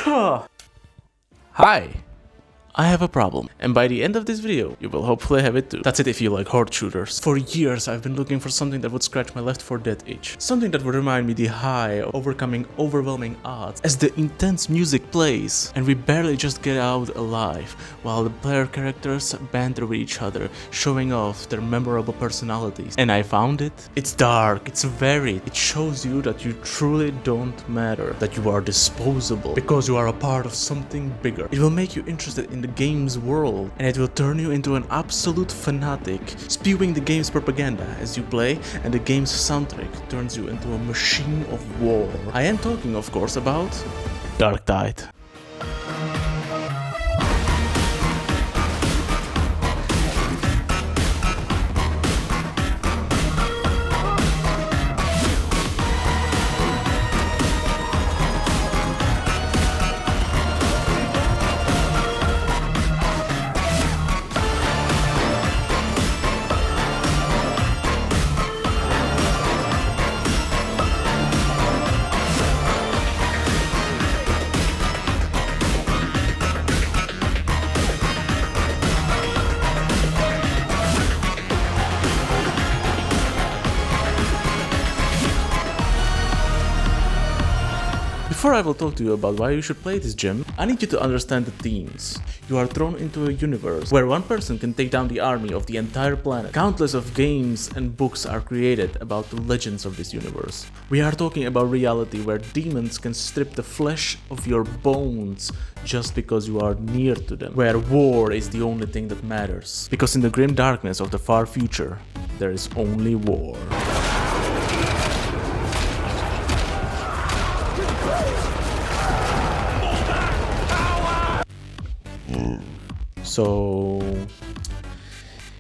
Hi! I have a problem, and by the end of this video, you will hopefully have it too. That's it if you like horde shooters. For years, I've been looking for something that would scratch my Left 4 Dead itch. Something that would remind me the high of overcoming overwhelming odds as the intense music plays, and we barely just get out alive, while the player characters banter with each other, showing off their memorable personalities. And I found it. It's dark, it's varied, it shows you that you truly don't matter, that you are disposable, because you are a part of something bigger. It will make you interested in the game's world, and it will turn you into an absolute fanatic, spewing the game's propaganda as you play, and the game's soundtrack turns you into a machine of war. I am talking, of course, about Darktide. Before I will talk to you about why you should play this gem, I need you to understand the themes. You are thrown into a universe where one person can take down the army of the entire planet. Countless of games and books are created about the legends of this universe. We are talking about reality where demons can strip the flesh of your bones just because you are near to them. Where war is the only thing that matters. Because in the grim darkness of the far future, there is only war. So,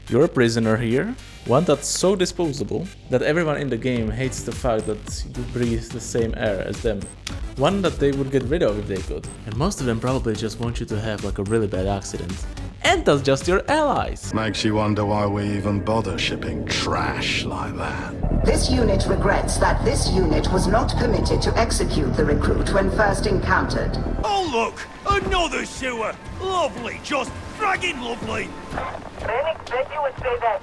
you're a prisoner here, one that's so disposable that everyone in the game hates the fact that you breathe the same air as them. One that they would get rid of if they could. And most of them probably just want you to have like a really bad accident. And that's just your allies. Makes you wonder why we even bother shipping trash like that. This unit regrets that this unit was not permitted to execute the recruit when first encountered. Oh look! Another sewer! Lovely, just fragging lovely! Renix said you would say that,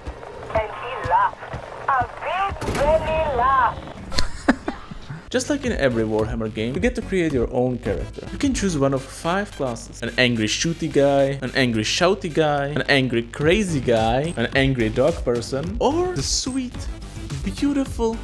and he laughed. A big belly laugh. Just like in every Warhammer game, you get to create your own character. You can choose one of 5 classes. An angry shooty guy, an angry shouty guy, an angry crazy guy, an angry dog person, or the sweet, beautiful,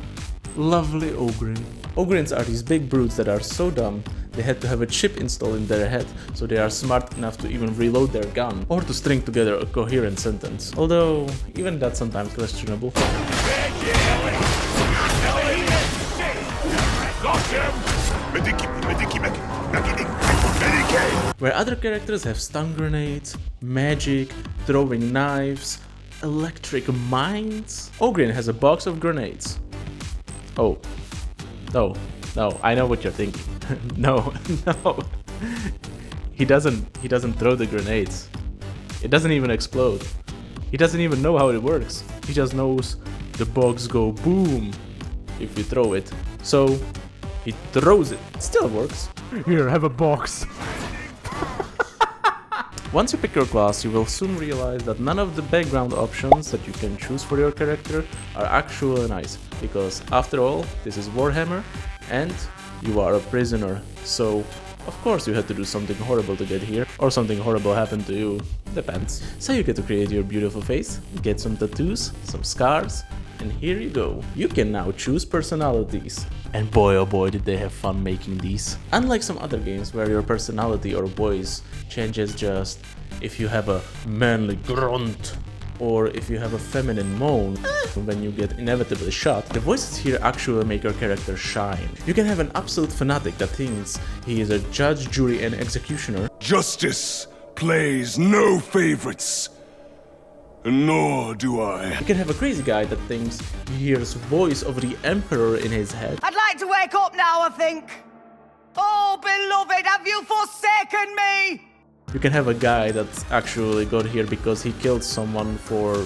lovely Ogryn. Ogryns are these big brutes that are so dumb they had to have a chip installed in their head so they are smart enough to even reload their gun or to string together a coherent sentence. Although, even that's sometimes questionable. Where other characters have stun grenades, magic, throwing knives, electric mines, Ogryn has a box of grenades. Oh. No, I know what you're thinking. No. He doesn't throw the grenades. It doesn't even explode. He doesn't even know how it works. He just knows the box go boom if you throw it. So he throws it. It still works. Here, have a box. Once you pick your class, you will soon realize that none of the background options that you can choose for your character are actually nice, because after all, this is Warhammer and you are a prisoner, so of course you had to do something horrible to get here, or something horrible happened to you, depends. So you get to create your beautiful face, get some tattoos, some scars, and here you go. You can now choose personalities. And boy oh boy did they have fun making these. Unlike some other games where your personality or voice changes just if you have a manly grunt or if you have a feminine moan when you get inevitably shot, the voices here actually make your character shine. You can have an absolute fanatic that thinks he is a judge, jury and executioner. Justice plays no favorites. Nor do I. You can have a crazy guy that thinks he hears voice of the Emperor in his head. I'd like to wake up now, I think. Oh, beloved, have you forsaken me? You can have a guy that's actually got here because he killed someone for...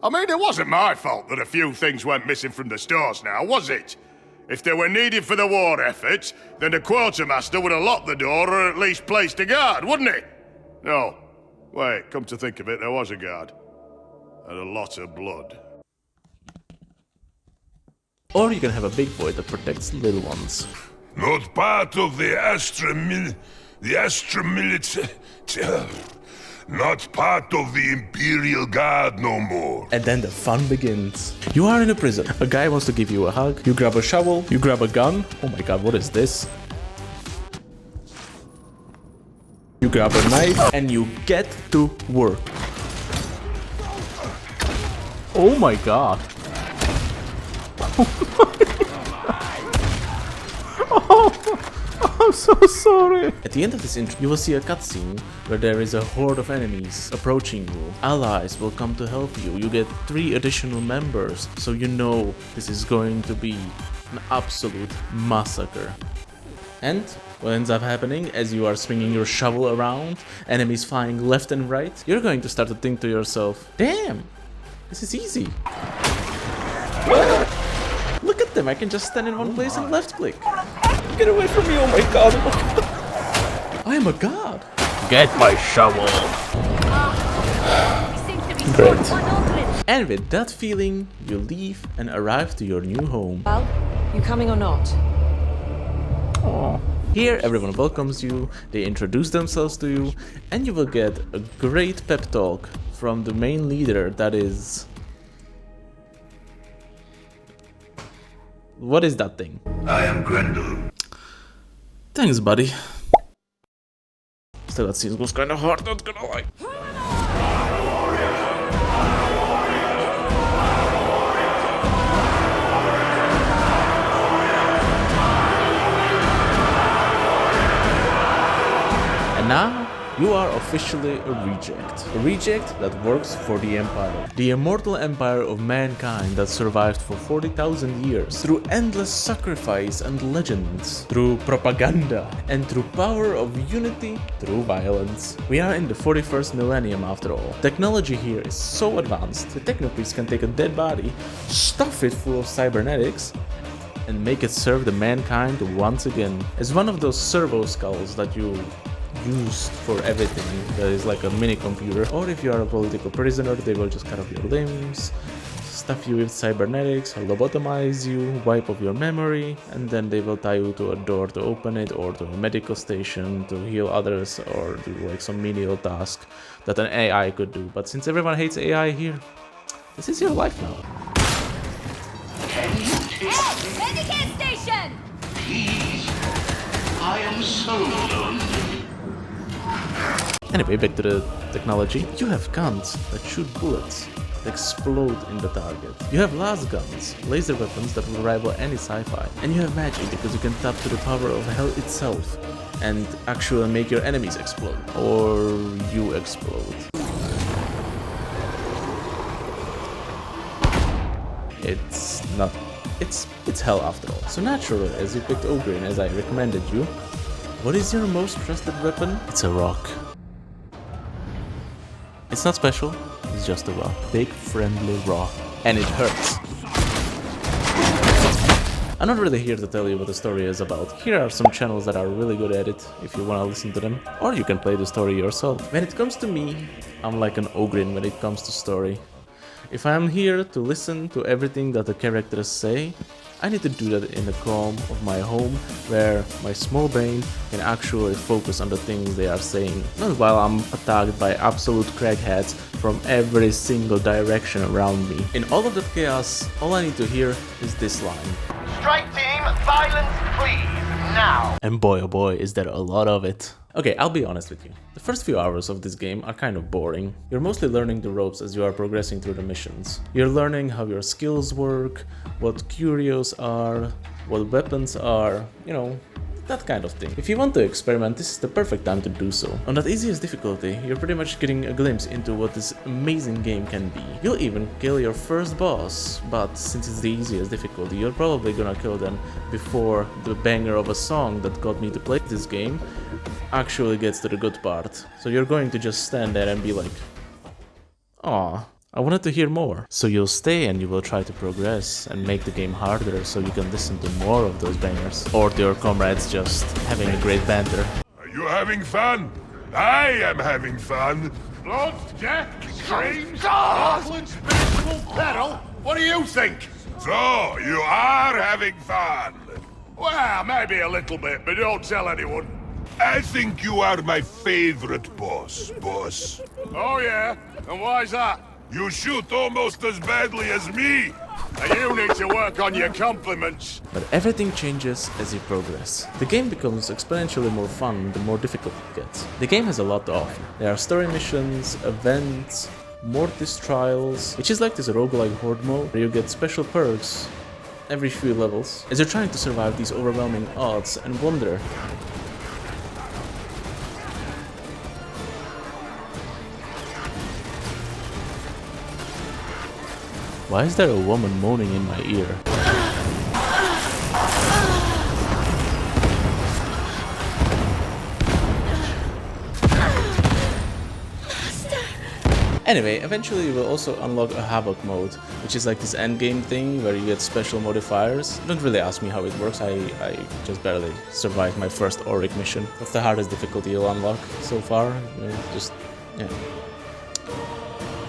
I mean, it wasn't my fault that a few things went missing from the stores now, was it? If they were needed for the war effort, then the quartermaster would have locked the door or at least placed a guard, wouldn't he? No. Wait, come to think of it, there was a guard. And a lot of blood. Or you can have a big boy that protects little ones. Not part of the not part of the Imperial Guard no more. And then the fun begins. You are in a prison. A guy wants to give you a hug. You grab a shovel. You grab a gun. Oh my god, what is this? You grab a knife and you get to work. Oh my god. I'm so sorry. At the end of this intro, you will see a cutscene where there is a horde of enemies approaching you. Allies will come to help you. You get 3 additional members, so you know this is going to be an absolute massacre. And what ends up happening as you are swinging your shovel around, enemies flying left and right, you're going to start to think to yourself, damn, this is easy. Look at them, I can just stand in one place and left click. Get away from me, oh my god. I am a god. Get my shovel. Great. And with that feeling, you leave and arrive to your new home. Well, you coming or not? Aww. Here everyone welcomes you, they introduce themselves to you, and you will get a great pep talk from the main leader, that is... What is that thing? I am Grendel. Thanks, buddy. Still, that scene was kinda hard, not gonna lie. And now, you are officially a reject. A reject that works for the Empire. The immortal empire of mankind that survived for 40,000 years through endless sacrifice and legends, through propaganda, and through power of unity through violence. We are in the 41st millennium after all. Technology here is so advanced, the technopriests can take a dead body, stuff it full of cybernetics, and make it serve the mankind once again. As one of those servo skulls that you used for everything, that is like a mini computer. Or if you are a political prisoner, they will just cut off your limbs, stuff you with cybernetics, lobotomize you, wipe off your memory, and then they will tie you to a door to open it, or to a medical station to heal others, or do like some menial task that an AI could do. But since everyone hates AI here, this is your life now. Hey! Medicare station! I am so lonely. Anyway, back to the technology. You have guns that shoot bullets that explode in the target. You have las guns, laser weapons that will rival any sci-fi. And you have magic because you can tap to the power of hell itself and actually make your enemies explode. Or you explode. It's not... It's hell after all. So naturally, as you picked Ogryn as I recommended you, what is your most trusted weapon? It's a rock. It's not special, it's just a rock. Big, friendly rock. And it hurts. I'm not really here to tell you what the story is about. Here are some channels that are really good at it, if you wanna listen to them. Or you can play the story yourself. When it comes to me, I'm like an Ogryn when it comes to story. If I'm here to listen to everything that the characters say, I need to do that in the calm of my home, where my small brain can actually focus on the things they are saying, not while I'm attacked by absolute crackheads from every single direction around me. In all of that chaos, all I need to hear is this line. Strike team, silence please, now! And boy oh boy, is there a lot of it. Okay, I'll be honest with you. The first few hours of this game are kind of boring. You're mostly learning the ropes as you are progressing through the missions. You're learning how your skills work, what curios are, what weapons are, you know, that kind of thing. If you want to experiment, this is the perfect time to do so. On that easiest difficulty, you're pretty much getting a glimpse into what this amazing game can be. You'll even kill your first boss, but since it's the easiest difficulty, you're probably gonna kill them before the banger of a song that got me to play this game actually gets to the good part. So you're going to just stand there and be like, aw. I wanted to hear more. So you'll stay and you will try to progress and make the game harder so you can listen to more of those bangers. Or to your comrades just having a great banter. Are you having fun? I am having fun. Blood, death, screams, violence, spiritual peril. What do you think? So, you are having fun. Well, maybe a little bit, but don't tell anyone. I think you are my favorite boss. Oh yeah? And why's that? You shoot almost as badly as me. You need to work on your compliments. But everything changes as you progress. The game becomes exponentially more fun the more difficult it gets. The game has a lot to offer. There are story missions, events, Mortis trials, which is like this roguelike horde mode where you get special perks every few levels as you're trying to survive these overwhelming odds and wonder. Why is there a woman moaning in my ear? Anyway, eventually you will also unlock a Havoc mode, which is like this endgame thing where you get special modifiers. Don't really ask me how it works, I just barely survived my first Auric mission. That's the hardest difficulty you'll unlock so far, yeah.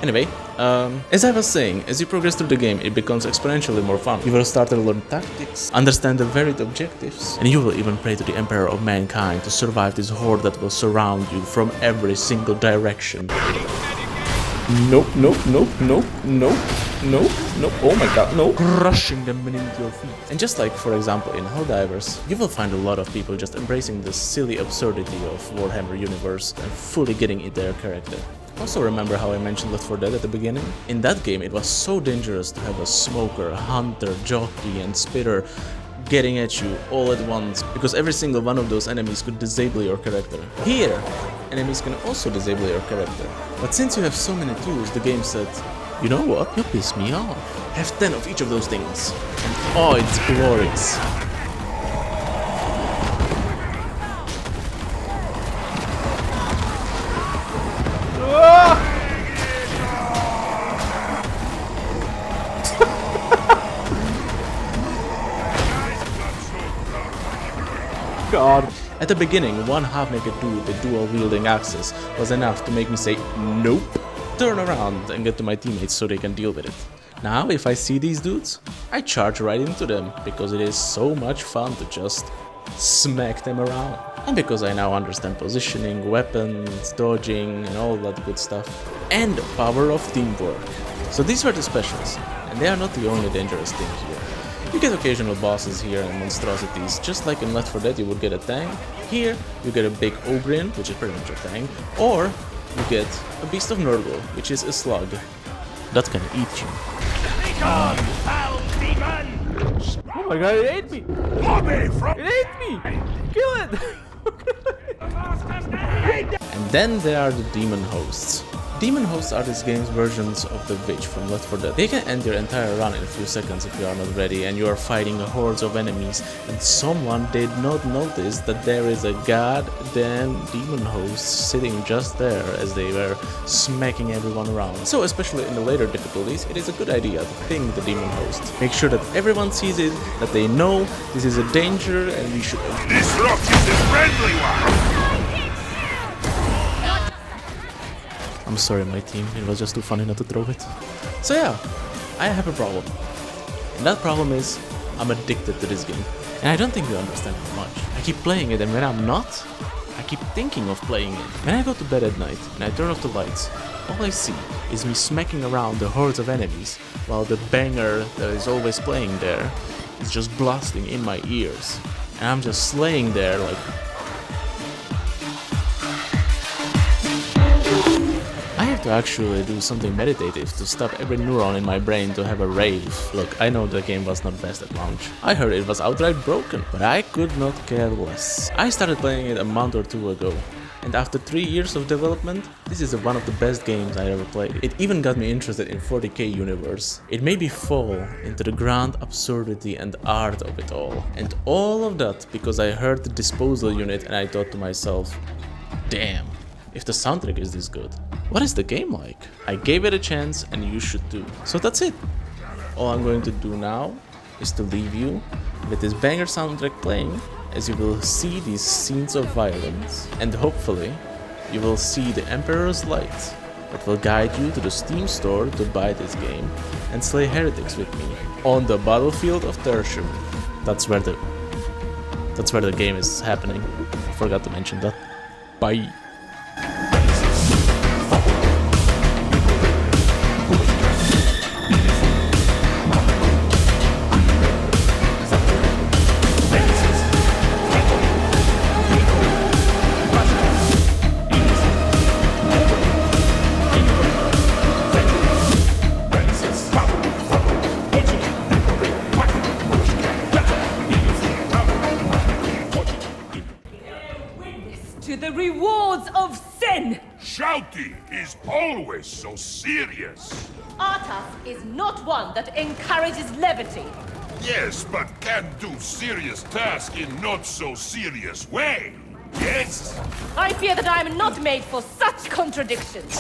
Anyway, as I was saying, as you progress through the game, it becomes exponentially more fun. You will start to learn tactics, understand the varied objectives, and you will even pray to the Emperor of Mankind to survive this horde that will surround you from every single direction. Nope, oh my god, no. Crushing them beneath your feet. And just like, for example, in Helldivers, you will find a lot of people just embracing the silly absurdity of Warhammer universe and fully getting into their character. Also remember how I mentioned Left 4 Dead at the beginning? In that game it was so dangerous to have a smoker, hunter, jockey and spitter getting at you all at once, because every single one of those enemies could disable your character. Here, enemies can also disable your character. But since you have so many tools, the game said, you know what, you piss me off. Have 10 of each of those things. And oh, it's glorious. God. At the beginning, one half-naked dude with dual-wielding axes was enough to make me say, nope, turn around and get to my teammates so they can deal with it. Now, if I see these dudes, I charge right into them, because it is so much fun to just smack them around. And because I now understand positioning, weapons, dodging, and all that good stuff. And the power of teamwork. So these were the specials, and they are not the only dangerous thing here. You get occasional bosses here and monstrosities, just like in Left 4 Dead you would get a tank. Here you get a big Ogryn, which is pretty much a tank, or you get a Beast of Nurgle, which is a slug that can eat you. Oh my god, it ate me! It ate me! Kill it! And then there are the demon hosts. Demon hosts are this game's versions of the witch from Left 4 Dead. They can end your entire run in a few seconds if you are not ready and you are fighting hordes of enemies and someone did not notice that there is a goddamn demon host sitting just there as they were smacking everyone around. So especially in the later difficulties, it is a good idea to ping the demon host. Make sure that everyone sees it, that they know this is a danger and we should... This rock is a friendly one! I'm sorry, my team, it was just too funny not to throw it. So yeah, I have a problem. And that problem is, I'm addicted to this game. And I don't think you understand how much. I keep playing it and when I'm not, I keep thinking of playing it. When I go to bed at night and I turn off the lights, all I see is me smacking around the hordes of enemies, while the banger that is always playing there is just blasting in my ears. And I'm just slaying there like... to actually do something meditative to stop every neuron in my brain to have a rave. Look, I know the game was not best at launch. I heard it was outright broken, but I could not care less. I started playing it a month or two ago, and after 3 years of development, this is one of the best games I ever played. It even got me interested in 40k universe. It made me fall into the grand absurdity and art of it all. And all of that because I heard the disposal unit and I thought to myself, damn, if the soundtrack is this good, What is the game like? I gave it a chance and you should too. So that's it. All I'm going to do now is to leave you with this banger soundtrack playing, as you will see these scenes of violence, and hopefully you will see the Emperor's light that will guide you to the Steam store to buy this game and slay heretics with me on the battlefield of Tertium. That's where the game is happening. I forgot to mention that. Bye. To the rewards of sin! Shouting is always so serious. Arthas is not one that encourages levity. Yes, but can do serious task in not so serious way. Yes? I fear that I am not made for such contradictions.